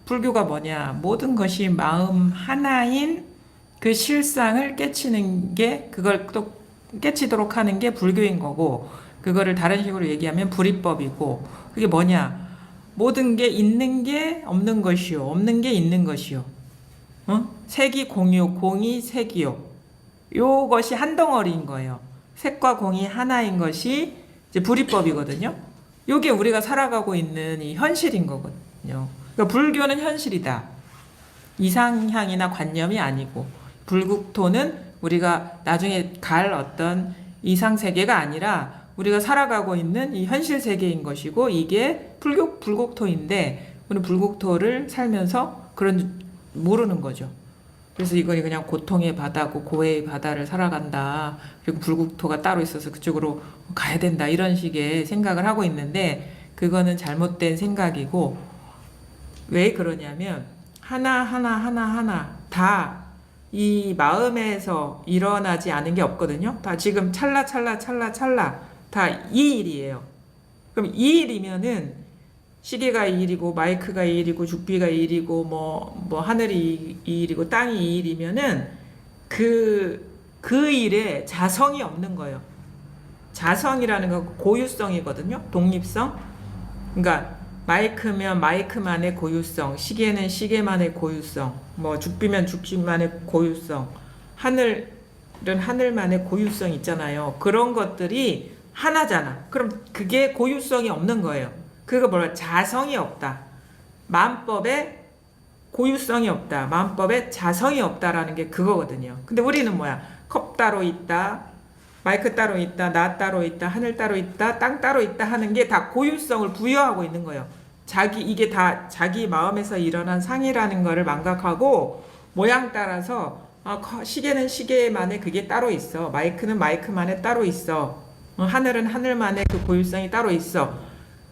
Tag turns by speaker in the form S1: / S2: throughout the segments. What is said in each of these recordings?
S1: 불교가 뭐냐? 모든 것이 마음 하나인 그 실상을 깨치는 게, 그걸 또 깨치도록 하는 게 불교인 거고, 그거를 다른 식으로 얘기하면 불이법이고, 그게 뭐냐? 모든 게 있는 게 없는 것이요, 없는 게 있는 것이요. 색이 공유, 공이 색이요. 요것이 한 덩어리인 거예요. 색과 공이 하나인 것이 이제 불이법이거든요. 요게 우리가 살아가고 있는 이 현실인 거거든요. 그러니까 불교는 현실이다. 이상향이나 관념이 아니고, 불국토는 우리가 나중에 갈 어떤 이상세계가 아니라 우리가 살아가고 있는 이 현실 세계인 것이고, 이게 불국토인데 우리는 불국토를 살면서 그런 모르는 거죠. 그래서 이건 그냥 고통의 바다고 고해의 바다를 살아간다. 그리고 불국토가 따로 있어서 그쪽으로 가야 된다. 이런 식의 생각을 하고 있는데, 그거는 잘못된 생각이고, 왜 그러냐면 하나 다 이 마음에서 일어나지 않은 게 없거든요. 다 지금 찰나 다 이 일이에요. 그럼 이 일이면은 시계가 이 일이고 마이크가 이 일이고 죽비가 이 일이고 뭐 하늘이 이 일이고 땅이 이 일이면은 그 일에 자성이 없는 거예요. 자성이라는 건 고유성이거든요. 독립성. 그러니까 마이크면 마이크만의 고유성, 시계는 시계만의 고유성, 뭐 죽비면 죽비만의 고유성, 하늘은 하늘만의 고유성 있잖아요. 그런 것들이 하나잖아. 그럼 그게 고유성이 없는 거예요. 그거 뭐라? 자성이 없다. 마음법에 고유성이 없다. 마음법에 자성이 없다라는 게 그거거든요. 근데 우리는 뭐야? 컵 따로 있다. 마이크 따로 있다, 나 따로 있다, 하늘 따로 있다, 땅 따로 있다 하는 게 다 고유성을 부여하고 있는 거예요. 이게 다 자기 마음에서 일어난 상이라는 거를 망각하고, 모양 따라서 시계는 시계만의 그게 따로 있어. 마이크는 마이크만의 따로 있어. 하늘은 하늘만의 그 고유성이 따로 있어.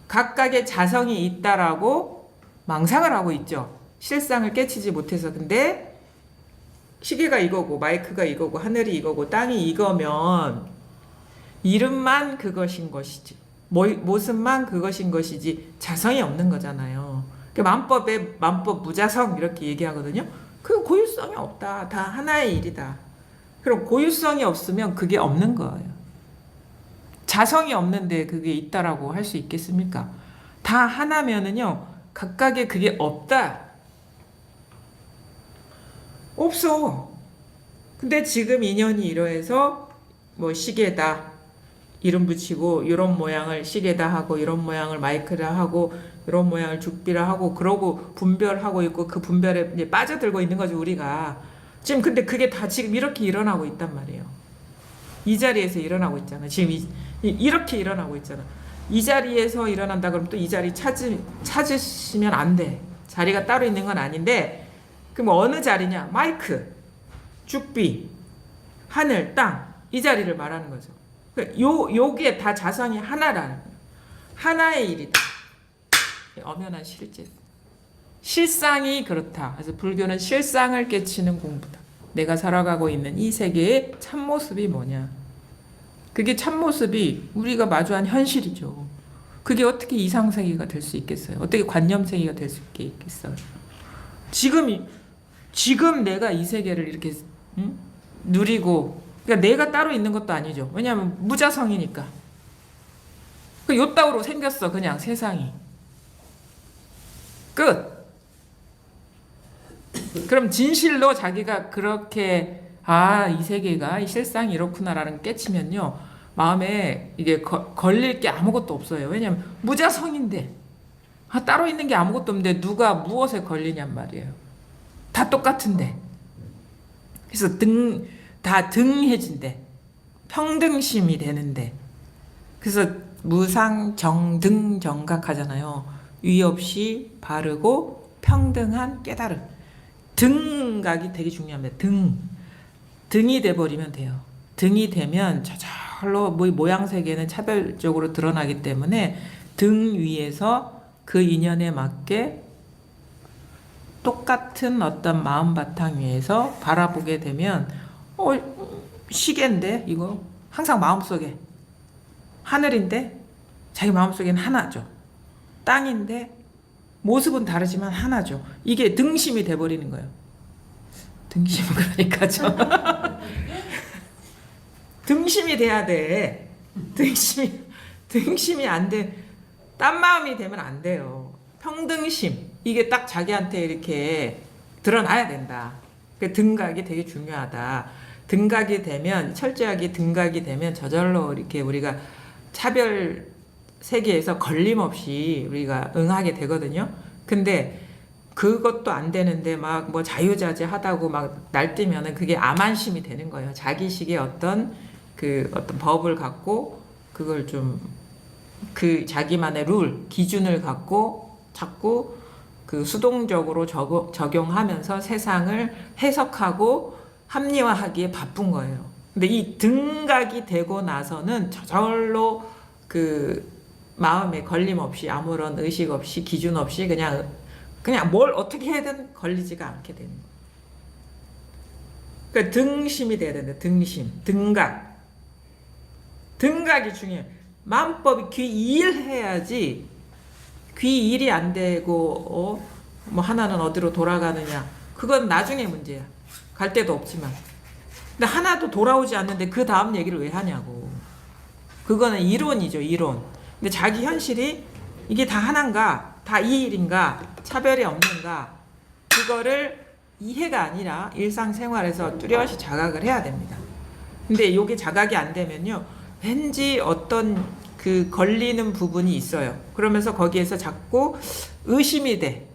S1: 각각의 자성이 있다라고 망상을 하고 있죠. 실상을 깨치지 못해서. 근데 시계가 이거고 마이크가 이거고 하늘이 이거고 땅이 이거면 이름만 그것인 것이지, 모습만 그것인 것이지 자성이 없는 거잖아요. 만법에 만법 무자성 이렇게 얘기하거든요. 그 고유성이 없다. 다 하나의 일이다. 그럼 고유성이 없으면 그게 없는 거예요. 자성이 없는데 그게 있다라고 할 수 있겠습니까? 다 하나면은요, 각각의 그게 없다. 없어. 근데 지금 인연이 이러해서 뭐 시계다 이름 붙이고, 이런 모양을 시계다 하고, 이런 모양을 마이크라 하고, 이런 모양을 죽비라 하고, 그러고 분별하고 있고, 그 분별에 이제 빠져들고 있는 거죠, 우리가. 지금 근데 그게 다 지금 이렇게 일어나고 있단 말이에요. 이 자리에서 일어나고 있잖아. 지금 이렇게 일어나고 있잖아. 이 자리에서 일어난다 그러면 또 이 자리 찾으시면 안 돼. 자리가 따로 있는 건 아닌데, 그럼 어느 자리냐? 마이크, 죽비, 하늘, 땅, 이 자리를 말하는 거죠. 요게 다 자성이 하나라는 거예요. 하나의 일이다. 엄연한 실제. 실상이 그렇다. 그래서 불교는 실상을 깨치는 공부다. 내가 살아가고 있는 이 세계의 참모습이 뭐냐? 그게 참모습이 우리가 마주한 현실이죠. 그게 어떻게 이상세계가 될 수 있겠어요? 어떻게 관념세계가 될 수 있겠어요? 지금 내가 이 세계를 이렇게 누리고, 그러니까 내가 따로 있는 것도 아니죠. 왜냐하면 무자성이니까. 요따구로 생겼어, 그냥 세상이. 끝. 그럼 진실로 자기가 그렇게 이 세계가 이 실상이 이렇구나라는 깨치면요, 마음에 이게 걸릴 게 아무것도 없어요. 왜냐하면 무자성인데, 따로 있는 게 아무것도 없는데 누가 무엇에 걸리냔 말이에요. 다 똑같은데. 그래서 다 등해진대. 평등심이 되는데. 그래서 무상 정등 정각하잖아요. 위 없이 바르고 평등한 깨달음. 등각이 되게 중요합니다. 등이 돼버리면 돼요. 등이 되면 저절로 모양 세계는 차별적으로 드러나기 때문에 등 위에서 그 인연에 맞게 똑같은 어떤 마음 바탕 위에서 바라보게 되면 시계인데 이거 항상 마음속에, 하늘인데 자기 마음속에는 하나죠. 땅인데 모습은 다르지만 하나죠. 이게 등심이 돼버리는 거예요. 등심은 그러니까죠. 등심이 돼야 돼. 등심이 안 돼. 딴 마음이 되면 안 돼요. 평등심. 이게 딱 자기한테 이렇게 드러나야 된다. 그 등각이 되게 중요하다. 등각이 되면, 철저하게 등각이 되면 저절로 이렇게 우리가 차별 세계에서 걸림없이 우리가 응하게 되거든요. 근데 그것도 안 되는데 막 뭐 자유자재 하다고 막 날뛰면은 그게 암안심이 되는 거예요. 자기식의 어떤 법을 갖고 그걸 좀 그 자기만의 룰, 기준을 갖고 자꾸 그 수동적으로 적용하면서 세상을 해석하고 합리화하기에 바쁜 거예요. 근데 이 등각이 되고 나서는 저절로 그 마음에 걸림 없이 아무런 의식 없이 기준 없이 그냥 뭘 어떻게 해든 걸리지가 않게 되는 거예요. 그러니까 등심이 돼야 된다. 등각. 등각이 중요해요. 마음법이 귀일해야지. 귀일이 안 되고 뭐 하나는 어디로 돌아가느냐. 그건 나중에 문제야. 갈 데도 없지만. 근데 하나도 돌아오지 않는데 그 다음 얘기를 왜 하냐고. 그거는 이론이죠. 이론. 근데 자기 현실이 이게 다 하나인가, 다 이일인가, 차별이 없는가, 그거를 이해가 아니라 일상생활에서 뚜렷이 자각을 해야 됩니다. 근데 이게 자각이 안 되면요, 왠지 어떤 그 걸리는 부분이 있어요. 그러면서 거기에서 자꾸 의심이 돼.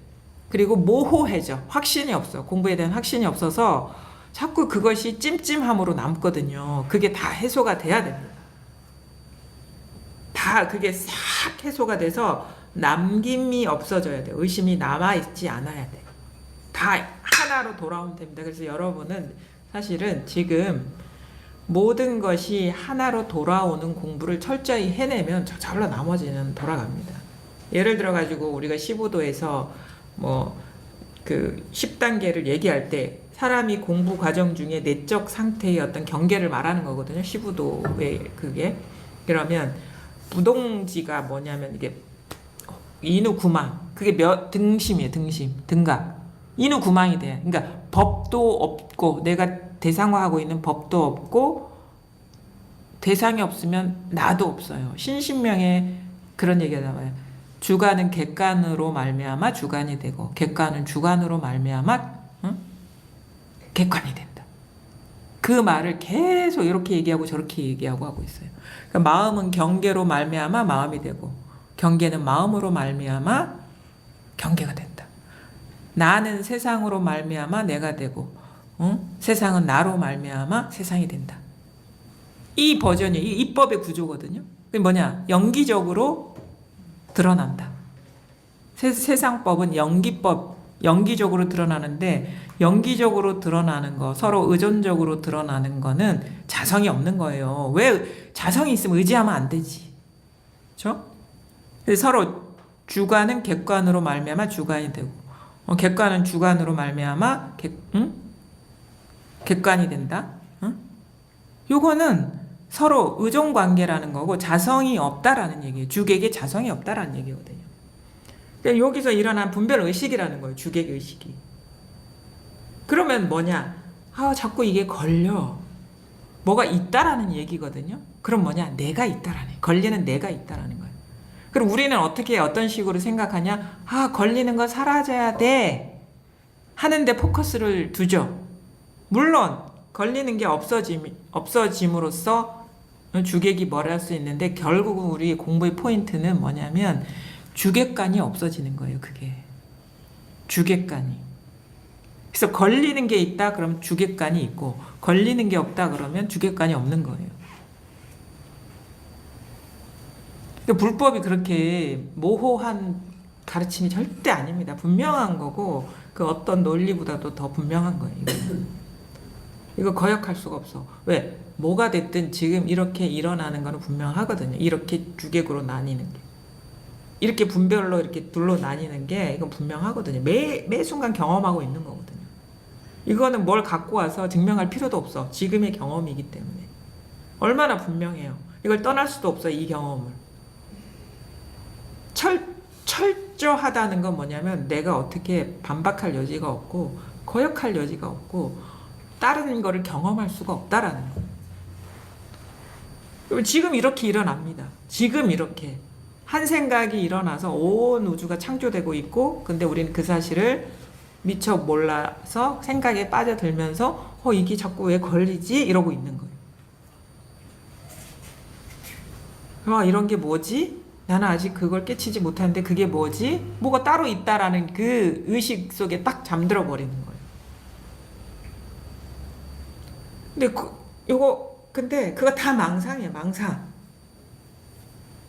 S1: 그리고 모호해져. 확신이 없어. 공부에 대한 확신이 없어서 자꾸 그것이 찜찜함으로 남거든요. 그게 다 해소가 돼야 됩니다. 다 그게 싹 해소가 돼서 남김이 없어져야 돼요. 의심이 남아있지 않아야 돼요. 다 하나로 돌아오면 됩니다. 그래서 여러분은 사실은 지금 모든 것이 하나로 돌아오는 공부를 철저히 해내면 저절로 나머지는 돌아갑니다. 예를 들어 가지고 우리가 15도에서 뭐 그 10단계를 얘기할 때 사람이 공부 과정 중에 내적 상태의 어떤 경계를 말하는 거거든요. 15도의 그게. 그러면 부동지가 뭐냐면 이게 인후구망. 그게 등심이에요. 등각. 인후구망이 돼. 그러니까 법도 없고 내가 대상화하고 있는 법도 없고 대상이 없으면 나도 없어요. 신신명에 그런 얘기가 나와요. 주관은 객관으로 말미암아 주관이 되고 객관은 주관으로 말미암아 객관이 된다. 그 말을 계속 이렇게 얘기하고 저렇게 얘기하고 하고 있어요. 그러니까 마음은 경계로 말미암아 마음이 되고 경계는 마음으로 말미암아 경계가 된다. 나는 세상으로 말미암아 내가 되고 세상은 나로 말미암아 세상이 된다. 이 버전이 이 입법의 구조거든요. 그게 뭐냐? 연기적으로 드러난다. 세상법은 연기적으로 드러나는데 연기적으로 드러나는 거, 서로 의존적으로 드러나는 거는 자성이 없는 거예요. 왜 자성이 있으면 의지하면 안 되지. 그렇죠? 서로 주관은 객관으로 말미암아 주관이 되고 객관은 주관으로 말미암아 객관이 된다. 요거는 서로 의존 관계라는 거고 자성이 없다라는 얘기예요. 주객에 자성이 없다라는 얘기거든요. 그러니까 여기서 일어난 분별 의식이라는 거예요. 주객 의식이. 그러면 뭐냐? 자꾸 이게 걸려. 뭐가 있다라는 얘기거든요. 그럼 뭐냐? 내가 있다라는, 걸리는 내가 있다라는 거예요. 그럼 우리는 어떤 식으로 생각하냐? 걸리는 건 사라져야 돼. 하는데 포커스를 두죠. 물론 걸리는 게 없어짐으로써 주객이 뭘 할 수 있는데 결국은 우리 공부의 포인트는 뭐냐면 주객관이 없어지는 거예요. 그게 주객관이. 그래서 걸리는 게 있다 그러면 주객관이 있고 걸리는 게 없다 그러면 주객관이 없는 거예요. 불법이 그렇게 모호한 가르침이 절대 아닙니다. 분명한 거고 그 어떤 논리보다도 더 분명한 거예요. 이거 거역할 수가 없어. 왜? 뭐가 됐든 지금 이렇게 일어나는 거는 분명하거든요. 이렇게 주객으로 나뉘는 게. 이렇게 분별로 이렇게 둘로 나뉘는 게 이건 분명하거든요. 매 순간 경험하고 있는 거거든요. 이거는 뭘 갖고 와서 증명할 필요도 없어. 지금의 경험이기 때문에. 얼마나 분명해요. 이걸 떠날 수도 없어, 이 경험을. 철저하다는 건 뭐냐면 내가 어떻게 반박할 여지가 없고 거역할 여지가 없고 다른 거를 경험할 수가 없다라는 거예요. 지금 이렇게 일어납니다. 지금 이렇게 한 생각이 일어나서 온 우주가 창조되고 있고, 근데 우리는 그 사실을 미처 몰라서 생각에 빠져들면서 이게 자꾸 왜 걸리지? 이러고 있는 거예요. 이런 게 뭐지? 나는 아직 그걸 깨치지 못하는데 그게 뭐지? 뭐가 따로 있다라는 그 의식 속에 딱 잠들어 버리는 거예요. 근데 그거 다 망상이에요.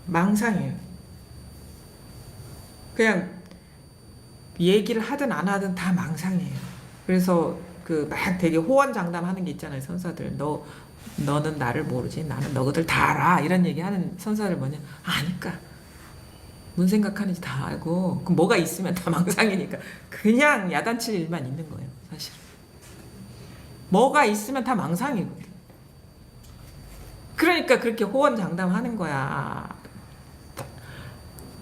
S1: 망상이에요. 그냥 얘기를 하든 안 하든 다 망상이에요. 그래서 그 막 되게 호언장담하는 게 있잖아요. 선사들. 너는 나를 모르지. 나는 너희들 다 알아. 이런 얘기하는 선사들 뭐냐? 아니까. 뭔 생각하는지 다 알고. 그럼 뭐가 있으면 다 망상이니까. 그냥 야단칠 일만 있는 거예요. 사실. 뭐가 있으면 다 망상이거든. 그러니까 그렇게 호언장담하는 거야.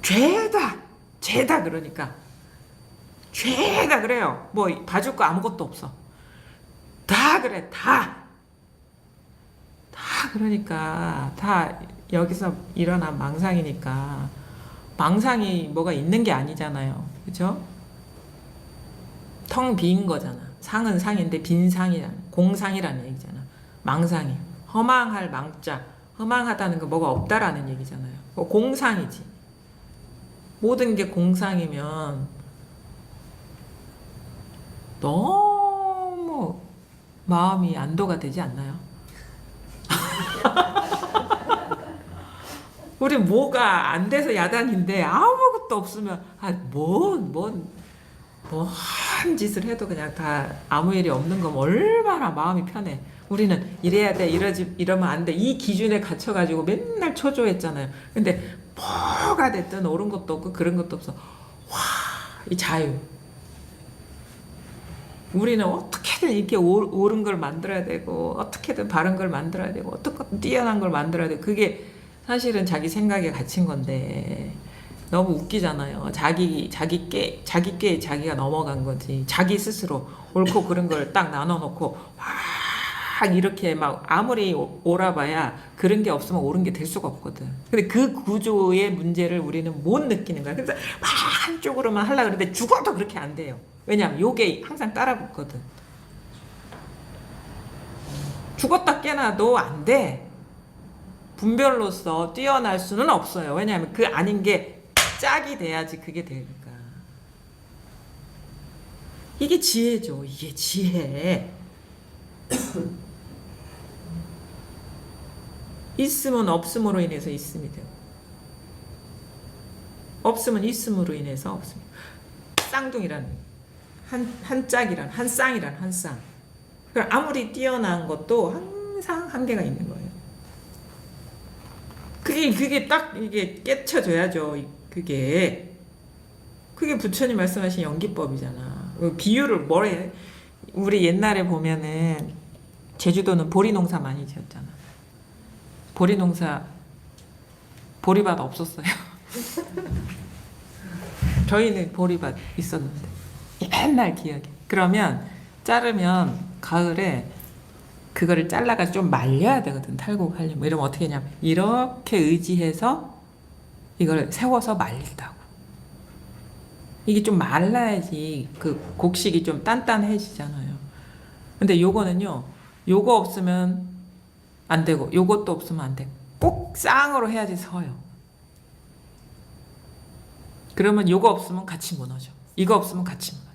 S1: 죄다 그러니까. 죄다 그래요. 뭐 봐줄 거 아무것도 없어. 다 그래. 다 그러니까 다 여기서 일어난 망상이니까. 망상이 뭐가 있는 게 아니잖아요. 그죠? 텅 빈 거잖아. 상은 상인데 빈 상이란 공상이라는 얘기잖아. 망상이. 허망할 망자. 허망하다는 거 뭐가 없다라는 얘기잖아요. 공상이지. 모든 게 공상이면 너무 마음이 안도가 되지 않나요? 우리 뭐가 안 돼서 야단인데 아무것도 없으면 뭐한 짓을 해도 그냥 다 아무 일이 없는 거면 얼마나 마음이 편해. 우리는 이래야 돼, 이러면 안 돼. 이 기준에 갇혀가지고 맨날 초조했잖아요. 근데 뭐가 됐든 옳은 것도 없고 그런 것도 없어. 이 자유. 우리는 어떻게든 이렇게 옳은 걸 만들어야 되고 어떻게든 바른 걸 만들어야 되고 어떻게든 뛰어난 걸 만들어야 되고 그게 사실은 자기 생각에 갇힌 건데 너무 웃기잖아요. 자기께 자기가 넘어간 거지. 자기 스스로 옳고 그른 걸 딱 나눠놓고 막 이렇게 막 아무리 옳아봐야 그런 게 없으면 옳은 게 될 수가 없거든. 근데 그 구조의 문제를 우리는 못 느끼는 거야. 그래서 막 한쪽으로만 하려고 그러는데 죽어도 그렇게 안 돼요. 왜냐면 요게 항상 따라붙거든. 죽었다 깨나도 안 돼. 분별로서 뛰어날 수는 없어요. 왜냐하면 그 아닌 게 짝이 돼야지 그게 되니까. 이게 지혜죠. 이게 지혜. 있으면 없음으로 인해서 있음이 되고 없으면 있음으로 인해서 없음. 쌍둥이란 한 짝이란 한 쌍이란 한 쌍. 아무리 뛰어난 것도 항상 한계가 있는 거예요. 그게 딱 이게 깨쳐줘야죠. 그게 부처님 말씀하신 연기법이잖아. 비유를 뭐래? 우리 옛날에 보면은 제주도는 보리농사 많이 지었잖아. 보리농사 보리밭 없었어요. 저희는 보리밭 있었는데 옛날 기억에. 그러면 자르면 가을에 그거를 잘라가 좀 말려야 되거든. 탈곡하려면. 이러면 어떻게 하냐면 이렇게 의지해서 이걸 세워서 말린다고. 이게 좀 말라야지 그 곡식이 좀 단단해지잖아요. 근데 요거는요. 요거 없으면 안 되고 요것도 없으면 안 되고 꼭 쌍으로 해야지 서요. 그러면 요거 없으면 같이 무너져. 이거 없으면 같이 무너져.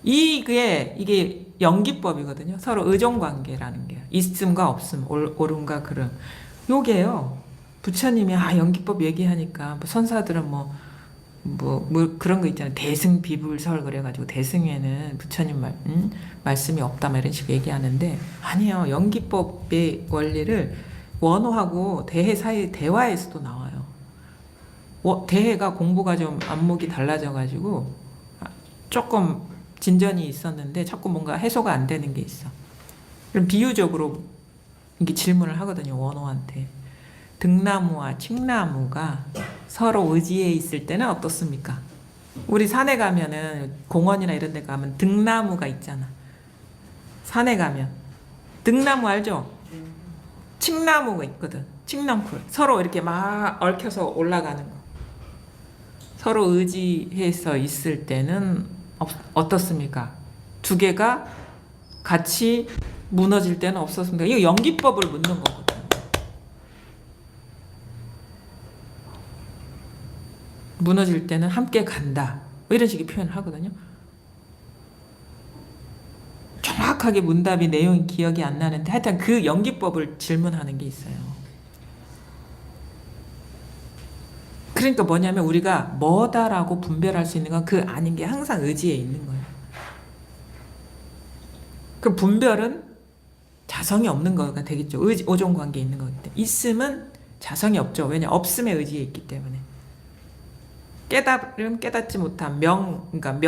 S1: 이게 연기법이거든요. 서로 의존관계라는 게 있음과 없음, 옳음과 그름. 요게요. 부처님이 연기법 얘기하니까 선사들은 뭐 그런 거 있잖아요. 대승비불설 그래가지고 대승에는 부처님 말씀이 없다 이런 식으로 얘기하는데 아니요. 연기법의 원리를 원호하고 대해 사이 대화에서도 나와요. 대해가 공부가 좀 안목이 달라져가지고 조금 진전이 있었는데 자꾸 뭔가 해소가 안 되는 게 있어. 그럼 비유적으로 이게 질문을 하거든요. 원호한테. 등나무와 칡나무가 서로 의지해 있을 때는 어떻습니까? 우리 산에 가면은 공원이나 이런 데 가면 등나무가 있잖아. 산에 가면 등나무 알죠? 칡나무가 있거든. 칡넝쿨. 서로 이렇게 막 얽혀서 올라가는 거. 서로 의지해서 있을 때는 어떻습니까? 두 개가 같이 무너질 때는 없었습니다. 이거 연기법을 묻는 거거든. 무너질 때는 함께 간다. 뭐 이런 식의 표현을 하거든요. 정확하게 문답이 내용이 기억이 안 나는데 하여튼 그 연기법을 질문하는 게 있어요. 그러니까 뭐냐면 우리가 뭐다라고 분별할 수 있는 건 그 아닌 게 항상 의지에 있는 거예요. 그 분별은 자성이 없는 거가 되겠죠. 오종관계에 있는 거기 때문에. 있음은 자성이 없죠. 왜냐 없음에 의지에 있기 때문에. 깨달음 깨닫지 못함 그러니까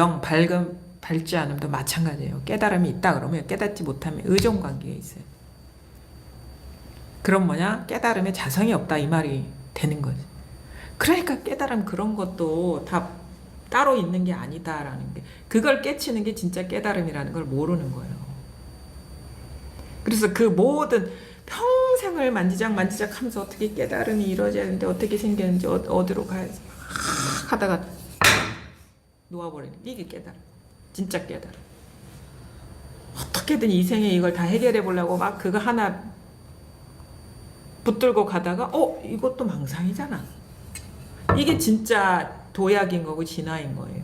S1: 밝지 않음도 마찬가지예요. 깨달음이 있다 그러면 깨닫지 못함에 의존관계가 있어요. 그럼 뭐냐? 깨달음에 자성이 없다 이 말이 되는 거지. 그러니까 깨달음 그런 것도 다 따로 있는 게 아니다라는 게, 그걸 깨치는 게 진짜 깨달음이라는 걸 모르는 거예요. 그래서 그 모든 평생을 만지작 하면서 어떻게 깨달음이 이루어져야 되는데 어떻게 생겼는지 어디로 가야지 하다가 놓아버리는 이게 깨달음. 진짜 깨달음. 어떻게든 이 생에 이걸 다 해결해 보려고 막 그거 하나 붙들고 가다가 이것도 망상이잖아. 이게 진짜 도약인 거고 진화인 거예요.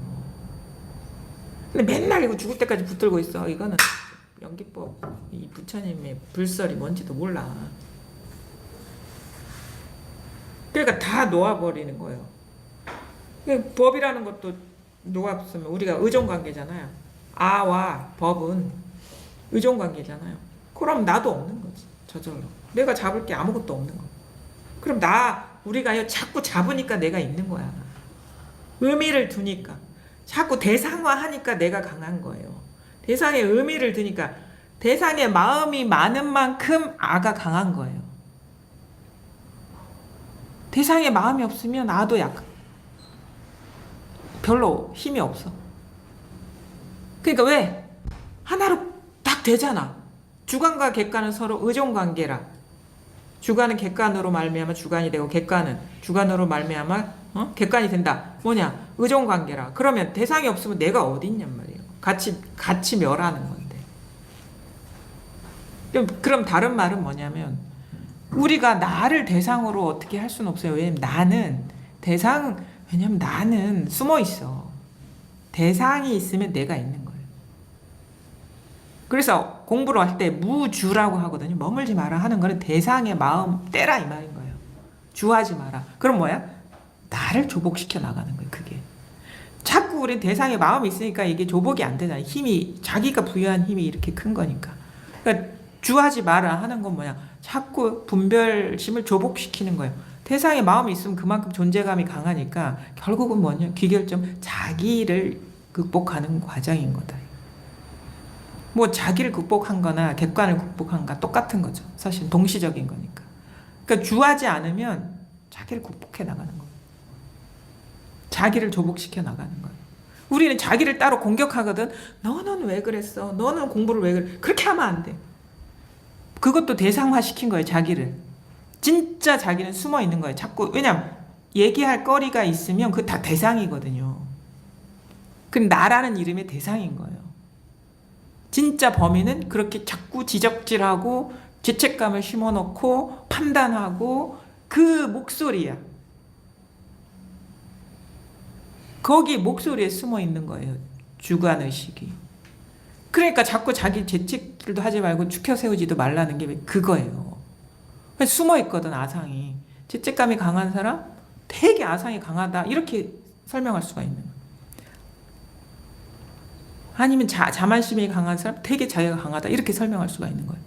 S1: 근데 맨날 이거 죽을 때까지 붙들고 있어. 이거는 연기법, 이 부처님의 불설이 뭔지도 몰라. 그러니까 다 놓아버리는 거예요. 법이라는 것도 놓았으면 우리가 의존관계잖아요. 아와 법은 의존관계잖아요. 그럼 나도 없는 거지. 저절로. 내가 잡을 게 아무것도 없는 거. 그럼 우리가 자꾸 잡으니까 내가 있는 거야. 의미를 두니까. 자꾸 대상화하니까 내가 강한 거예요. 대상에 의미를 두니까 대상에 마음이 많은 만큼 아가 강한 거예요. 대상에 마음이 없으면 아도 약한. 별로 힘이 없어. 그러니까 왜? 하나로 딱 되잖아. 주관과 객관은 서로 의존관계라. 주관은 객관으로 말미암아 주관이 되고 객관은 주관으로 말미암아 객관이 된다. 뭐냐? 의존관계라. 그러면 대상이 없으면 내가 어디 있냔 말이에요. 같이 멸하는 건데. 그럼 다른 말은 뭐냐면 우리가 나를 대상으로 어떻게 할 수는 없어요. 왜냐면 나는 숨어 있어. 대상이 있으면 내가 있는 거예요. 그래서 공부를 할 때 무주라고 하거든요. 머물지 마라 하는 거는 대상의 마음 떼라 이 말인 거예요. 주하지 마라. 그럼 뭐야? 나를 조복시켜 나가는 거예요. 그게. 자꾸 우리 대상의 마음이 있으니까 이게 조복이 안 되잖아요. 자기가 부여한 힘이 이렇게 큰 거니까. 그러니까 주하지 마라 하는 건 뭐야? 자꾸 분별심을 조복시키는 거예요. 대상에 마음이 있으면 그만큼 존재감이 강하니까 결국은 뭐냐? 귀결점 자기를 극복하는 과정인 거다. 뭐 자기를 극복한 거나 객관을 극복한 거 똑같은 거죠. 사실 동시적인 거니까. 그러니까 주하지 않으면 자기를 극복해 나가는 거예요. 자기를 조복시켜 나가는 거예요. 우리는 자기를 따로 공격하거든. 너는 왜 그랬어? 너는 공부를 왜 그래? 그렇게 하면 안 돼. 그것도 대상화 시킨 거예요. 자기를. 진짜 자기는 숨어 있는 거예요. 자꾸. 왜냐면 얘기할 거리가 있으면 그거 다 대상이거든요. 그럼 나라는 이름의 대상인 거예요. 진짜 범인은 그렇게 자꾸 지적질하고 죄책감을 심어놓고 판단하고 그 목소리야. 거기 목소리에 숨어 있는 거예요. 주관의식이. 그러니까 자꾸 자기 죄책질도 하지 말고 추켜 세우지도 말라는 게 그거예요. 숨어 있거든 아상이. 죄책감이 강한 사람 되게 아상이 강하다 이렇게 설명할 수가 있는 거예요. 아니면 자만심이 강한 사람 되게 자기가 강하다 이렇게 설명할 수가 있는 거예요.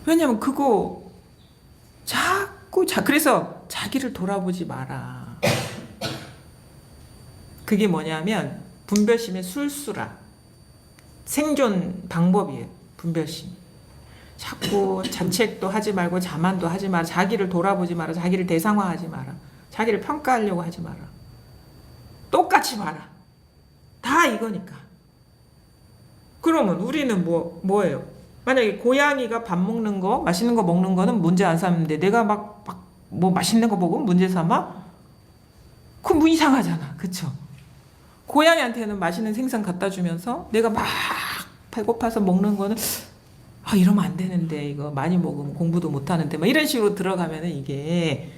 S1: 왜냐면 그거 그래서 자기를 돌아보지 마라. 그게 뭐냐면 분별심의 술수라. 생존 방법이에요. 분별심. 자꾸 자책도 하지 말고 자만도 하지 마라. 자기를 돌아보지 마라. 자기를 대상화하지 마라. 자기를 평가하려고 하지 마라. 똑같이 봐라. 다 이거니까. 그러면 우리는 뭐예요? 만약에 고양이가 밥 먹는 거, 맛있는 거 먹는 거는 문제 안 삼는데 내가 뭐 맛있는 거 먹으면 문제 삼아? 그럼 뭐 이상하잖아. 그쵸? 고양이한테는 맛있는 생선 갖다 주면서 내가 막 배고파서 먹는 거는 이러면 안 되는데 이거 많이 먹으면 공부도 못 하는데 막 이런 식으로 들어가면은 이게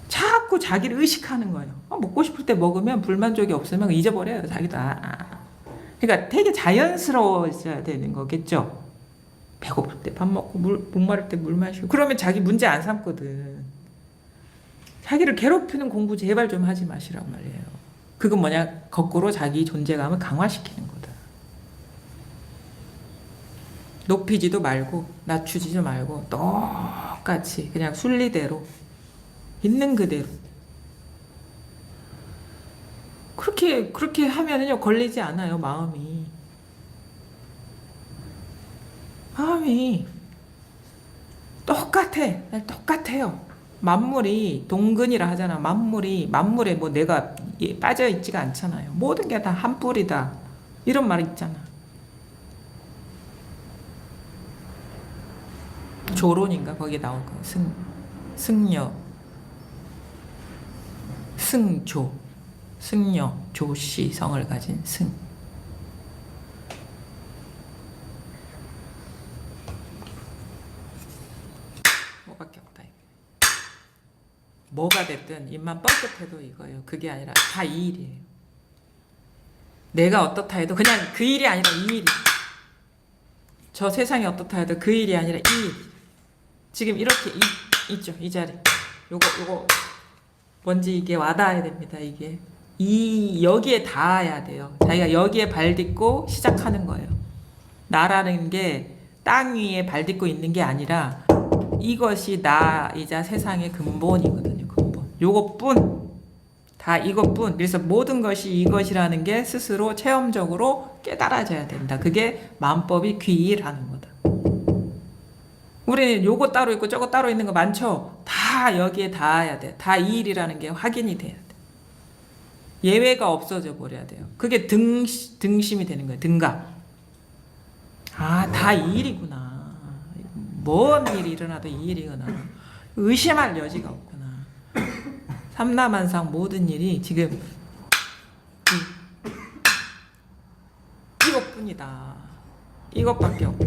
S1: 자꾸 자기를 의식하는 거예요. 먹고 싶을 때 먹으면 불만족이 없으면 잊어버려요. 자기도. 그러니까 되게 자연스러워져야 되는 거겠죠. 배고플 때 밥 먹고 목마를 때 물 마시고 그러면 자기 문제 안 삼거든. 자기를 괴롭히는 공부 제발 좀 하지 마시라고 말이에요. 그건 뭐냐? 거꾸로 자기 존재감을 강화시키는 거다. 높이지도 말고 낮추지도 말고 똑같이 그냥 순리대로 있는 그대로 그렇게 하면은요 걸리지 않아요. 마음이 똑같아요. 만물이 동근이라 하잖아. 만물에 뭐 내가 빠져 있지가 않잖아요. 모든 게 다 한 뿌리다 이런 말 있잖아. 조론인가 거기 나온 거 승려 조씨 성을 가진 승. 뭐밖에 없다. 뭐가 됐든 입만 뻥끗해도 이거예요. 그게 아니라 다 이 일이에요. 내가 어떻다 해도 그냥 그 일이 아니라 이 일이. 저 세상이 어떻다 해도 그 일이 아니라 이 일. 지금 이렇게 있죠. 이 자리. 요거 뭔지 이게 와닿아야 됩니다. 이게 여기에 닿아야 돼요. 자기가 여기에 발 딛고 시작하는 거예요. 나라는 게 땅 위에 발 딛고 있는 게 아니라 이것이 나이자 세상의 근본이거든요. 근본. 요것뿐. 다 이것뿐. 그래서 모든 것이 이것이라는 게 스스로 체험적으로 깨달아져야 된다. 그게 마음법이 귀일하는 거다. 우리는 요거 따로 있고 저거 따로 있는 거 많죠? 다 여기에 닿아야 돼. 다 이 일이라는 게 확인이 돼야 돼. 예외가 없어져 버려야 돼요. 그게 등심이 되는 거예요. 등가. 다 이 일이구나. 뭔 일이 일어나도 이 일이구나. 의심할 여지가 없구나. 삼라만상 모든 일이 지금 이것뿐이다. 이것밖에 없다.